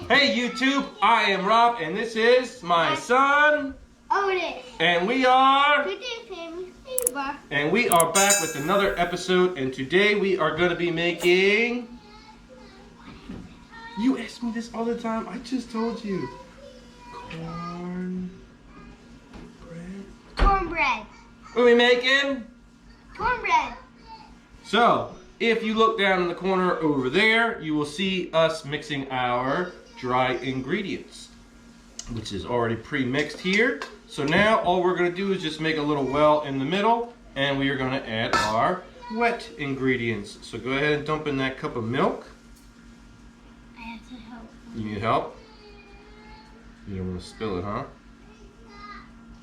Hey YouTube, I am Rob and this is my son Otis. and we are And back with another episode, and today we are going to be making, you ask me this all the time, I just told you, cornbread. Cornbread. What are we making? Cornbread. So, if you look down in the corner over there, you will see us mixing our dry ingredients, which is already pre-mixed here. So now all we're going to do is just make a little well in the middle, and we are going to add our wet ingredients. So go ahead and dump in that cup of milk. I have to help. You need help? You don't want to spill it, huh?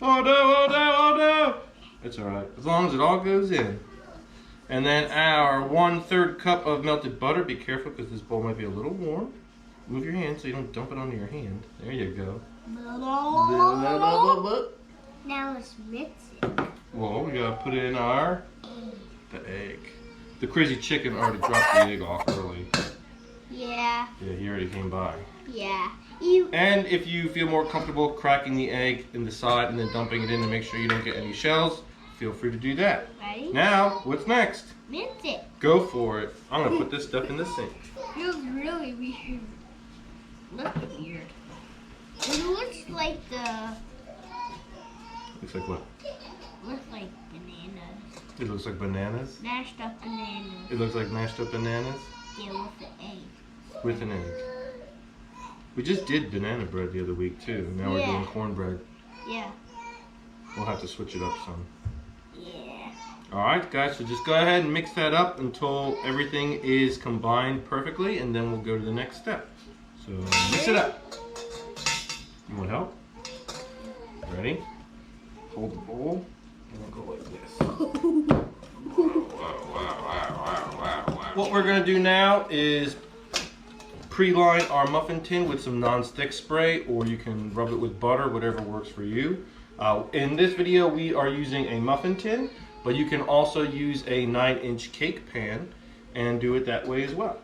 Oh no, oh no, oh no! It's alright, as long as it all goes in. And then our 1/3 cup of melted butter. Be careful because this bowl might be a little warm. Move your hand so you don't dump it onto your hand. There you go. Now let's mix it. Well, we gotta put in the egg. The crazy chicken already dropped the egg off early. Yeah. Yeah, he already came by. Yeah. And if you feel more comfortable cracking the egg in the side and then dumping it in to make sure you don't get any shells, feel free to do that. Ready? Now, what's next? Mix it. Go for it. I'm gonna put this stuff in the sink. Feels really weird. Look weird. It looks like Looks like what? looks like bananas. It looks like bananas. Mashed up bananas. It looks like mashed up bananas Yeah, with the egg. with an egg. We just did banana bread the other week too. Now we're Yeah. doing cornbread. Yeah. We'll have to switch it up some. Yeah. Alright guys, so just go ahead and mix that up until everything is combined perfectly, and then we'll go to the next step. So mix it up. You want help? Ready? Hold the bowl and we'll go like this. What we're going to do now is pre-line our muffin tin with some non-stick spray, or you can rub it with butter, whatever works for you. In this video we are using a muffin tin, but you can also use a 9-inch cake pan and do it that way as well.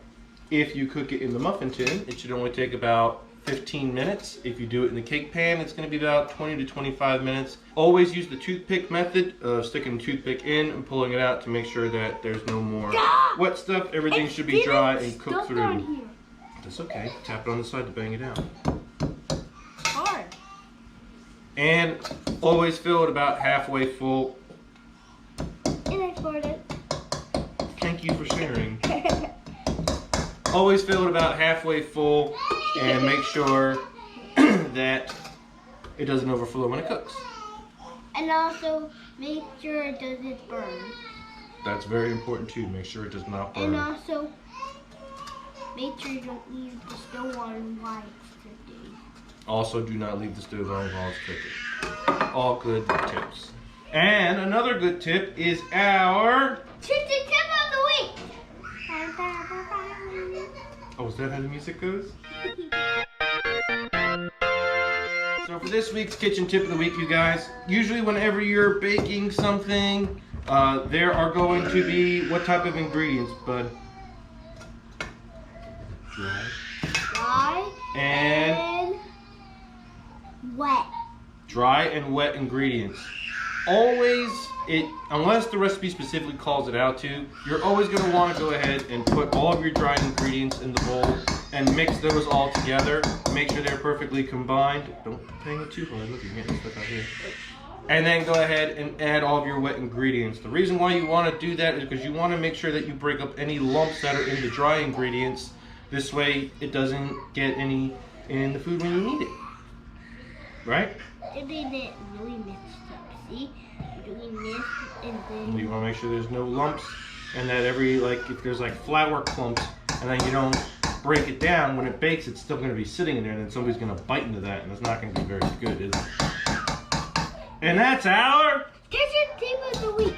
If you cook it in the muffin tin, it should only take about 15 minutes. If you do it in the cake pan, it's going to be about 20 to 25 minutes. Always use the toothpick method of sticking the toothpick in and pulling it out to make sure that there's no more wet stuff. Everything should be dry and cooked through. That's okay. Tap it on the side to bang it out. Hard. And always fill it about halfway full. And I poured it. Thank you for sharing. Always fill it about halfway full and make sure that it doesn't overflow when it cooks. And also make sure it doesn't burn. That's very important too. Make sure it does not burn. And also make sure you don't leave the stove on while it's cooking. Also, do not leave the stove on while it's cooking. All good tips. And another good tip is our... Tip of the week! Oh, is that how the music goes? So for this week's kitchen tip of the week, you guys, usually whenever you're baking something, there are going to be what type of ingredients, bud? Dry And wet. dry and wet ingredients. Always, unless the recipe specifically calls it out to, you're always going to want to go ahead and put all of your dry ingredients in the bowl and mix those all together. Make sure they're perfectly combined. Don't bang it too hard. Look, you're getting stuff out here. And then go ahead and add all of your wet ingredients. The reason why you want to do that is because you want to make sure that you break up any lumps that are in the dry ingredients. This way, it doesn't get any in the food when you need it. Right? It made it really mixed up. See? You're doing this and then... You want to make sure there's no lumps, and that if there's like flour clumps, and then you don't break it down, when it bakes, it's still going to be sitting in there, and then somebody's going to bite into that, and it's not going to be very good, is it? And that's our kitchen tip of the week.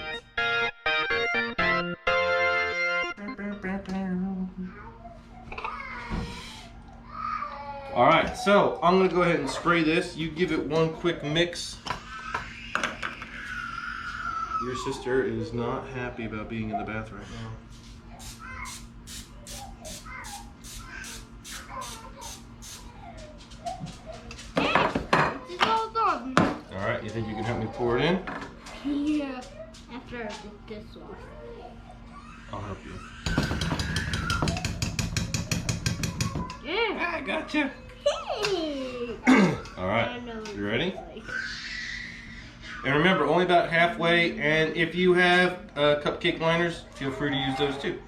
Alright, so I'm going to go ahead and spray this. You give it one quick mix. Your sister is not happy about being in the bath right now. pour it in? Yeah. After I did this one. I'll help you. Yeah. I gotcha. Hey. All right. I know You ready? like- And remember, only about halfway. And if you have cupcake liners, feel free to use those too.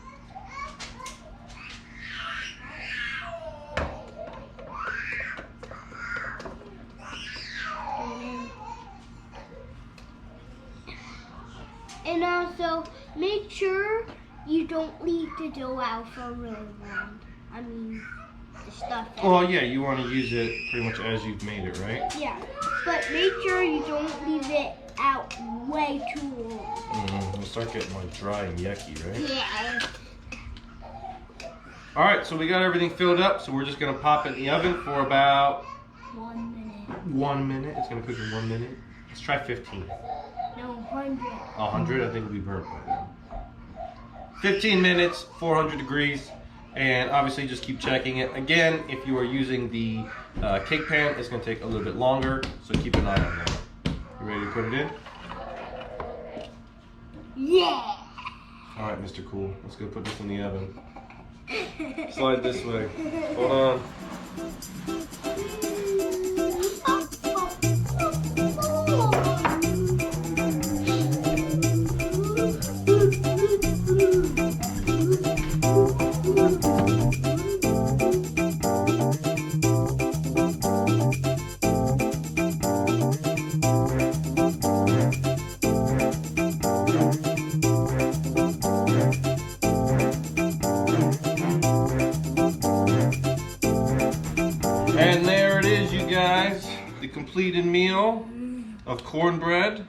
And also, make sure you don't leave the dough out for really long. I mean, the stuff. Well, yeah, you want to use it pretty much as you've made it, right? Yeah, but make sure you don't leave it out way too long. It'll start getting like dry and yucky, right? Yeah. All right, so we got everything filled up, so we're just gonna pop it in the oven for about 1 minute. 1 minute. It's gonna cook in 1 minute. Let's try 15. No, 100. 100, I think it'll be burnt by then. 15 minutes, 400 degrees, and obviously just keep checking it. Again, if you are using the cake pan, it's gonna take a little bit longer, so keep an eye on that. You ready to put it in? Yeah. All right, Mr. Cool, let's go put this in the oven. Slide this way. Hold on. And there it is, you guys. The completed meal of cornbread.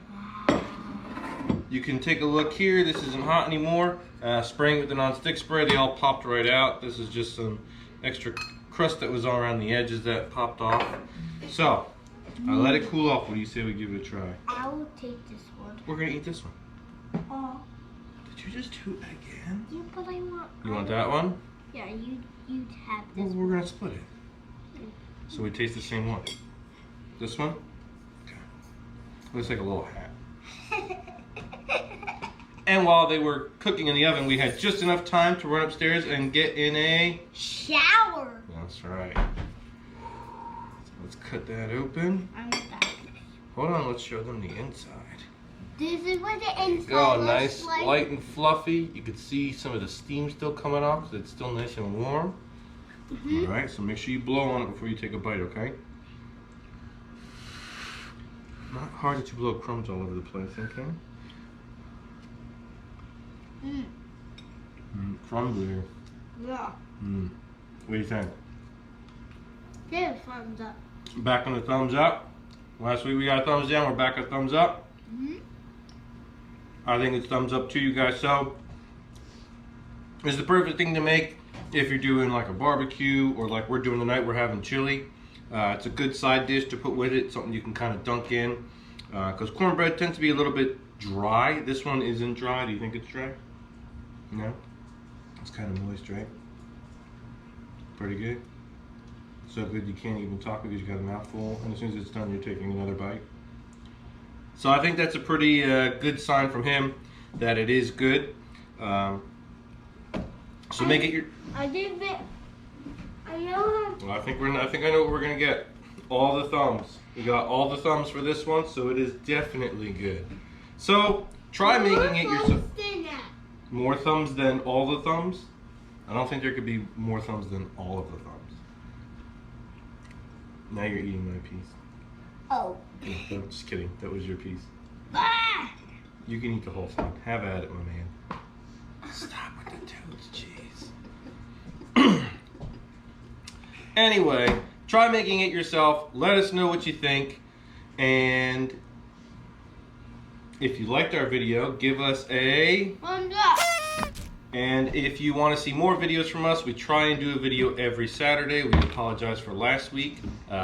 You can take a look here. This isn't hot anymore. Spraying with the non-stick spray, they all popped right out. This is just some extra crust that was all around the edges that popped off. So, I let it cool off. What do you say we give it a try? I will take this one. We're gonna eat this one. Oh, Did you just do it again? yeah, but I want. You want that one? Yeah, you have Well, this. we're gonna split it. So we taste the same one. This one? Okay. Looks like a little hat. And while they were cooking in the oven, we had just enough time to run upstairs and get in a... Shower. That's right. So let's cut that open. I want that. Hold on, let's show them the inside. This is what the inside Oh, looks nice, like. light and fluffy. You can see some of the steam still coming off because it's still nice and warm. All right, so make sure you blow on it before you take a bite, okay? Not hard that you blow crumbs all over the place, okay? Crumbly. Yeah. What do you think? Give a thumbs up. Back on the thumbs up. Last week we got a thumbs down. We're back at thumbs up. I think it's thumbs up to you guys. So, it's the perfect thing to make if you're doing like a barbecue or like we're doing tonight. We're having chili. It's a good side dish to put with it. Something you can kind of dunk in. Because cornbread tends to be a little bit dry. This one isn't dry. Do you think it's dry? No? It's kind of moist, right? Pretty good. So good you can't even talk because you got a mouthful, and as soon as it's done, you're taking another bite. So I think that's a pretty good sign from him that it is good. So make it your. I did it. I know. Well, I think I know what we're gonna get. All the thumbs. We got all the thumbs for this one, so it is definitely good. So try making it yourself. More thumbs than all the thumbs? I don't think there could be more thumbs than all of the thumbs. Now you're eating my piece. Oh. No, just kidding. That was your piece. Ah! You can eat the whole thing. Have at it, my man. Stop with the toads, jeez. Anyway, try making it yourself. Let us know what you think. And if you liked our video, give us a... Thumbs up. And if you want to see more videos from us, we try and do a video every Saturday. We apologize for last week.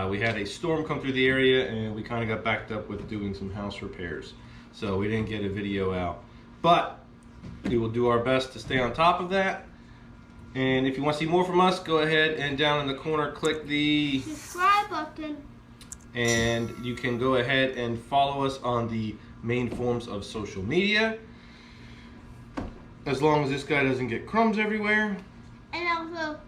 We had a storm come through the area and we kind of got backed up with doing some house repairs. So we didn't get a video out. But we will do our best to stay on top of that. And if you want to see more from us, go ahead and down in the corner click the Subscribe button. And you can go ahead and follow us on the main forms of social media. As long as this guy doesn't get crumbs everywhere. And also,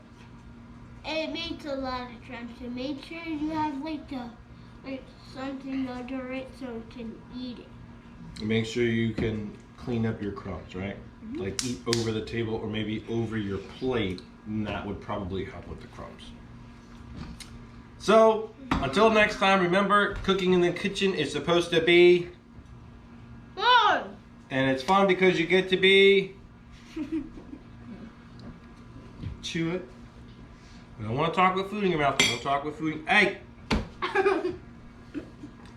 it makes a lot of sense to make sure you have like something under it so you can eat it. And make sure you can clean up your crumbs, right? Like eat over the table or maybe over your plate, and that would probably help with the crumbs. So, until next time, remember, cooking in the kitchen is supposed to be Fun! and it's fun because you get to be chew it. I don't want to talk with food in your mouth. Don't talk with food. Hey!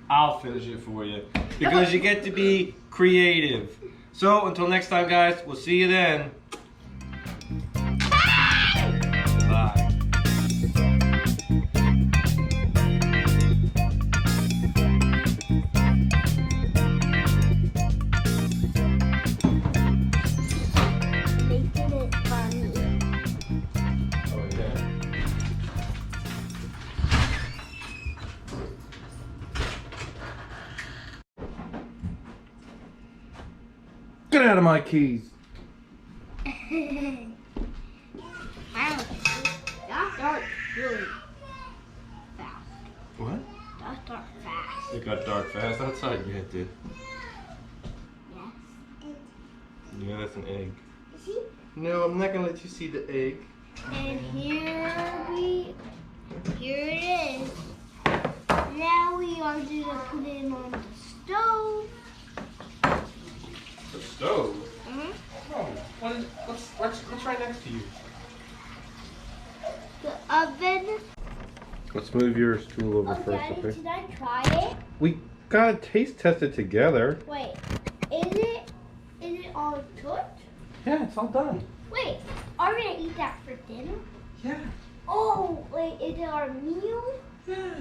I'll finish it for you. Because you get to be creative. So, until next time, guys, we'll see you then. Bye. Making it funny. Oh, yeah. Get out of my keys. Wow, that starts really fast. What? That starts fast. It got dark fast outside. Yeah, it did. Yes. Yeah, that's an egg. See? No, I'm not gonna let you see the egg. And here it is. Now we are gonna put it on the stove. The stove? Mm-hmm. Oh, what's right next to you? The oven. Let's move your stool over Oh, first, Daddy, okay? should I try it? We gotta taste test it together. Wait, is it all cooked? Yeah, it's all done. Wait, are we gonna eat that for dinner? Yeah. Oh, wait, is it our meal? Yeah.